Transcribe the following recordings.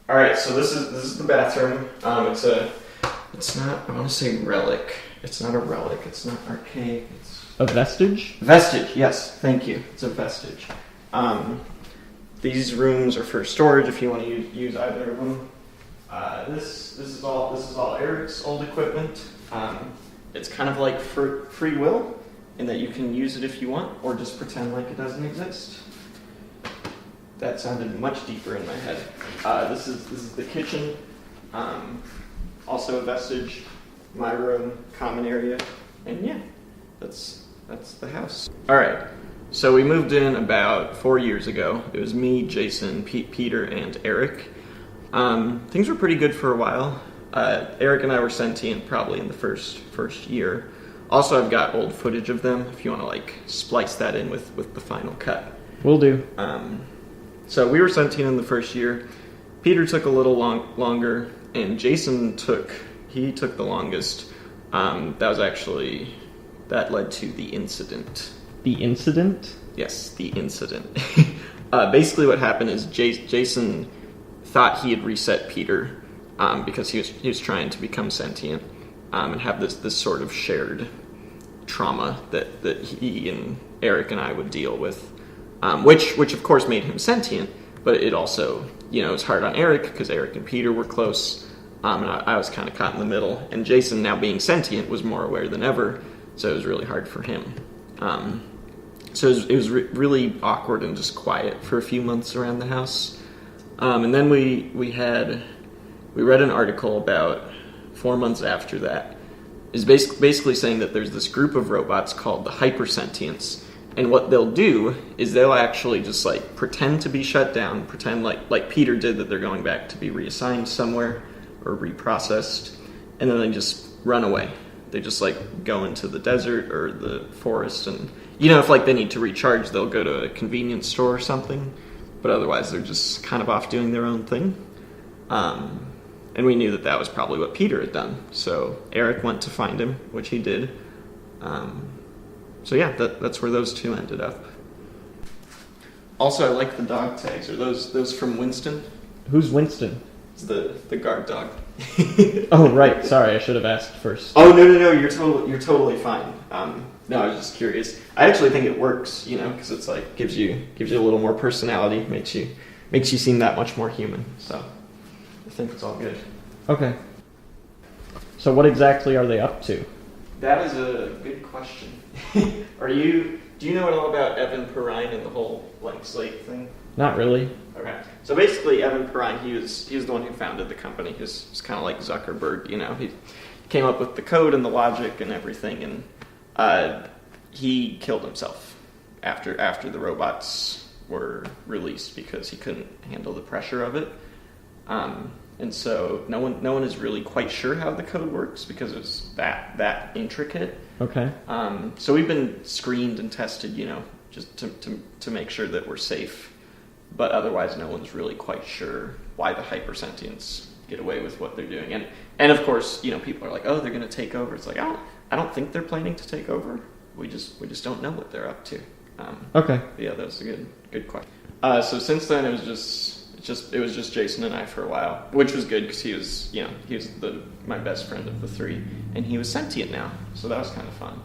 All right, so this is the bathroom. It's not. I want to say relic. It's not a relic. It's not archaic. It's a vestige. Vestige. Yes, thank you. It's a vestige. These rooms are for storage if you want to use either of them. This is all Eric's old equipment. It's kind of like for free will, in that you can use it if you want, or just pretend like it doesn't exist. That sounded much deeper in my head. This is the kitchen, also a vestige. My room, common area, and yeah, that's the house. All right, so we moved in about 4 years ago. It was me, Jason, Peter, and Eric. Things were pretty good for a while. Eric and I were sentient probably in the first year. Also, I've got old footage of them if you want to like splice that in with the final cut. Will do. So we were sentient in the first year. Peter took a little longer, and Jason took the longest. That led to the incident. The incident? Yes, the incident. Basically what happened is Jason thought he had reset Peter because he was trying to become sentient and have this sort of shared trauma that he and Eric and I would deal with, which of course made him sentient, but it also, it was hard on Eric because Eric and Peter were close. And I was kind of caught in the middle. And Jason, now being sentient, was more aware than ever, so it was really hard for him. So it was really awkward and just quiet for a few months around the house. And then we read an article about 4 months after that. Is basically saying that there's this group of robots called the hypersentients. And what they'll do is they'll actually just like pretend to be shut down, pretend like Peter did that they're going back to be reassigned somewhere, or reprocessed, and then they just run away. They just like go into the desert or the forest, and if like they need to recharge, they'll go to a convenience store or something, but otherwise they're just kind of off doing their own thing. And we knew that was probably what Peter had done, so Eric went to find him, which he did. So yeah, that's where those two ended up. Also, I like the dog tags. Are those from Winston? Who's Winston? It's the guard dog. Oh, right. Sorry, I should have asked first. Oh, no, you're totally fine. No, I was just curious. I actually think it works, because it's like gives you a little more personality, makes you seem that much more human. So I think it's all good. Okay. So what exactly are they up to? That is a good question. Do you know at all about Evan Perrine and the whole blank slate thing? Not really. Okay. So basically, Evan Perrine, he was the one who founded the company. He was kind of like Zuckerberg, He came up with the code and the logic and everything, and he killed himself after the robots were released because he couldn't handle the pressure of it. And so no one is really quite sure how the code works because it's that intricate. Okay. So we've been screened and tested, just to make sure that we're safe. But otherwise, no one's really quite sure why the hypersentients get away with what they're doing. And of course, people are like, oh, they're going to take over. It's like, I don't think they're planning to take over. We just don't know what they're up to. Okay. Yeah, that was a good question. So since then, it was just Jason and I for a while, which was good because he was my best friend of the three, and he was sentient now, so that was kind of fun.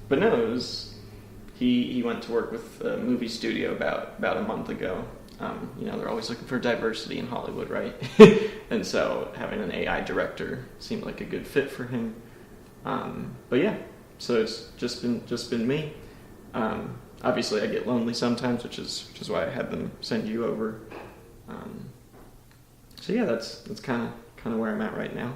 But no, it was. He went to work with a movie studio about a month ago. They're always looking for diversity in Hollywood, right? And so having an AI director seemed like a good fit for him. But yeah, so it's just been me. Obviously, I get lonely sometimes, which is why I had them send you over. So yeah, that's kind of where I'm at right now.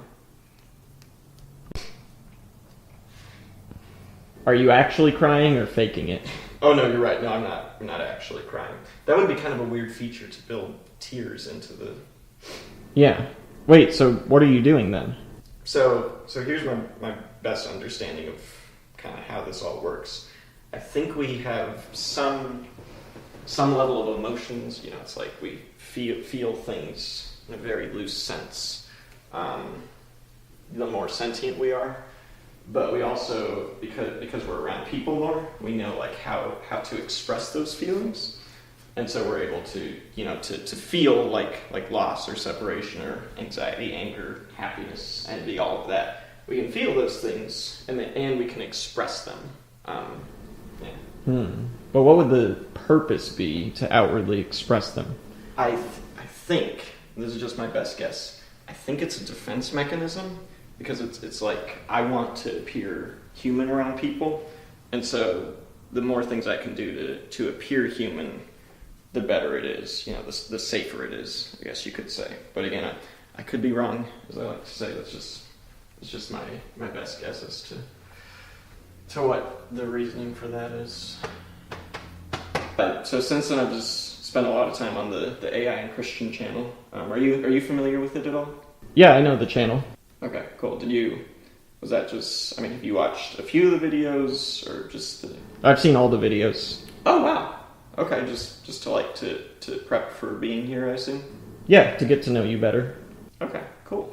Are you actually crying or faking it? Oh no, you're right. No, I'm not actually crying. That would be kind of a weird feature to build tears into the. Yeah. Wait. So what are you doing then? So here's my best understanding of kind of how this all works. I think we have some level of emotions. It's like we feel things in a very loose sense. The more sentient we are. But we also, because we're around people more, we know like how to express those feelings. And so we're able to, to feel like loss or separation or anxiety, anger, happiness, envy, all of that. We can feel those things, and we can express them. But what would the purpose be to outwardly express them? I think, this is just my best guess, I think it's a defense mechanism, because it's like, I want to appear human around people, and so the more things I can do to appear human, the better it is, the safer it is, I guess you could say. But again, I could be wrong, as I like to say. It's just my best guess as to what the reasoning for that is. So since then, I've just spent a lot of time on the AI and Christian channel. Are you familiar with it at all? Yeah, I know the channel. Okay, cool. Was that just, have you watched a few of the videos, or just I've seen all the videos. Oh, wow. Okay, just to prep for being here, I assume? Yeah, to get to know you better. Okay, cool.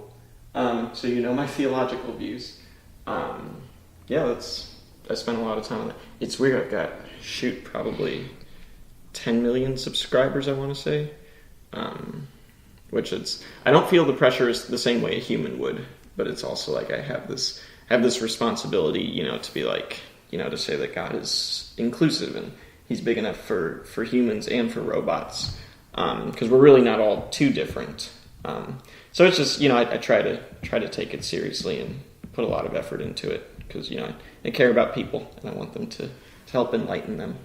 So you know my theological views. I spent a lot of time on that. It's weird, I've got, probably 10 million subscribers, I want to say. I don't feel the pressure is the same way a human would, but it's also like I have this responsibility, to be like, to say that God is inclusive and He's big enough for humans and for robots, because we're really not all too different. So it's just, I try to take it seriously and put a lot of effort into it, because I care about people and I want them to help enlighten them.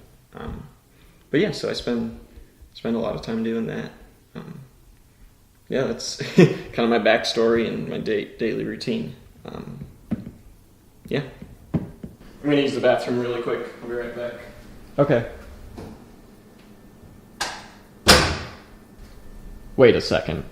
But yeah, so I spend a lot of time doing that. That's kind of my backstory and my daily routine. Yeah. I'm going to use the bathroom really quick. I'll be right back. Okay. Wait a second.